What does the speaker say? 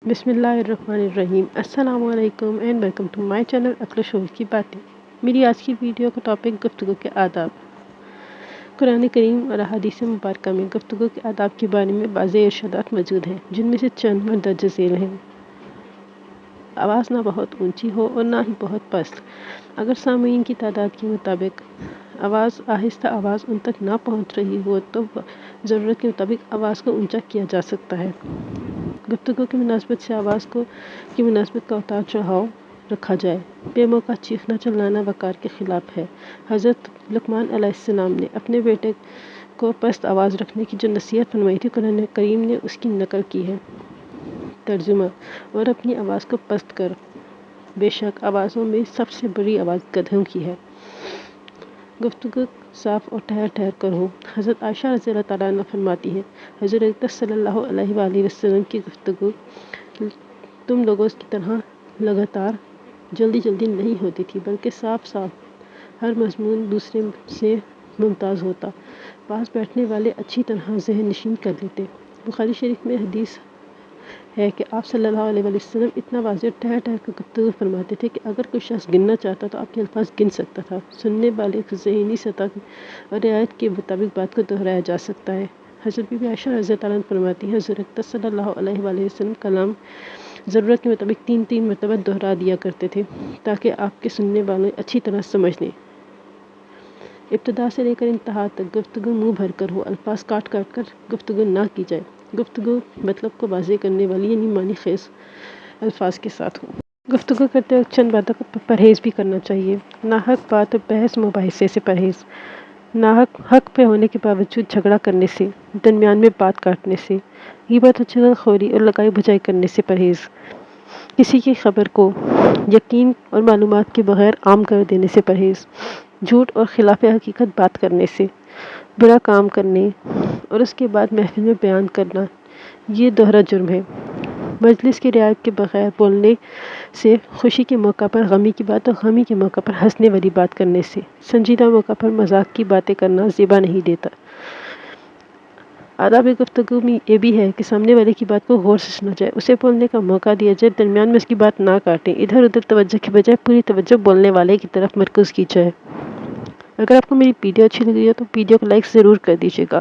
بسم اللہ الرحمن الرحیم۔ السلام علیکم and welcome to my channel اکل شعور کی باتیں۔ میری آج کی ویڈیو کا ٹاپک گفتگو کے آداب۔ قرآن کریم اور احادیث مبارکہ میں گفتگو کے آداب کے بارے میں واضح ارشادات موجود ہیں، جن میں سے چند مندرجہ ذیل ہیں۔ آواز نہ بہت اونچی ہو اور نہ ہی بہت پست۔ اگر سامعین کی تعداد کے مطابق آہستہ آواز ان تک نہ پہنچ رہی ہو تو ضرورت کے مطابق آواز کو اونچا کیا جا سکتا ہے۔ گفتگو کی مناسبت سے آواز کی مناسبت کا اتار چڑھاؤ رکھا جائے۔ بے موقع چیخنا چلانا وقار کے خلاف ہے۔ حضرت لقمان علیہ السلام نے اپنے بیٹے کو پست آواز رکھنے کی جو نصیحت فرمائی تھی، قرآن کریم نے اس کی نقل کی ہے۔ ترجمہ: اور اپنی آواز کو پست کر، بے شک آوازوں میں سب سے بڑی آواز گدھوں کی ہے۔ گفتگو صاف اور ٹھہر ٹھہر کر ہو۔ حضرت عائشہ رضی اللہ تعالیٰ عنہ فرماتی ہیں، حضور اقدس صلی اللہ علیہ وآلہ وسلم کی گفتگو تم لوگوں کی طرح لگاتار جلدی جلدی نہیں ہوتی تھی، بلکہ صاف صاف، ہر مضمون دوسرے سے ممتاز ہوتا، پاس بیٹھنے والے اچھی طرح ذہن نشین کر لیتے۔ بخاری شریف میں حدیث ہے کہ آپ صلی اللہ علیہ وآلہ وسلم اتنا واضح اور ٹھہر ٹھہر کر گفتگو فرماتے تھے کہ اگر کوئی شخص گننا چاہتا تو آپ کے الفاظ گن سکتا تھا۔ سننے والے کی ذہنی سطح اور رعایت کے مطابق بات کو دہرایا جا سکتا ہے۔ حضرت بی بی عائشہ رضی اللہ عنہا فرماتی ہیں، حضور اقدس صلی اللہ علیہ وآلہ وسلم کلام ضرورت کے مطابق 3 مرتبہ دہرا دیا کرتے تھے تاکہ آپ کے سننے والے اچھی طرح سمجھ لیں۔ ابتدا سے لے کر انتہا تک گفتگو منہ بھر کر ہو، الفاظ کاٹ کاٹ کر گفتگو نہ کی جائے۔ گفتگو مطلب کو واضح کرنے والی یعنی معنی خیز الفاظ کے ساتھ ہو۔ گفتگو کرتے وقت چند باتوں کا پرہیز بھی کرنا چاہیے۔ ناحق بات اور بحث مباحثے سے پرہیز۔ ناحق حق پہ ہونے کے باوجود جھگڑا کرنے سے، درمیان میں بات کاٹنے سے، غیبت اور چغلخوری اور لگائی بجائی کرنے سے پرہیز۔ کسی کی خبر کو یقین اور معلومات کے بغیر عام کر دینے سے پرہیز۔ جھوٹ اور خلاف حقیقت بات کرنے سے، برا کام کرنے اور اس کے بعد محفل میں بیان کرنا، یہ دوہرا جرم ہے۔ مجلس کی رعایت کے بغیر بولنے سے، خوشی کے موقع پر غمی کی بات اور غمی کے موقع پر ہنسنے والی بات کرنے سے، سنجیدہ موقع پر مذاق کی باتیں کرنا زیبا نہیں دیتا۔ آداب گفتگو میں یہ بھی ہے کہ سامنے والے کی بات کو غور سے سنا جائے، اسے بولنے کا موقع دیا جائے، درمیان میں اس کی بات نہ کاٹیں، ادھر ادھر توجہ کے بجائے پوری توجہ بولنے والے کی طرف مرکوز کی جائے۔ اگر آپ کو میری ویڈیو اچھی لگی ہو تو ویڈیو کو لائک ضرور کر دیجیے گا۔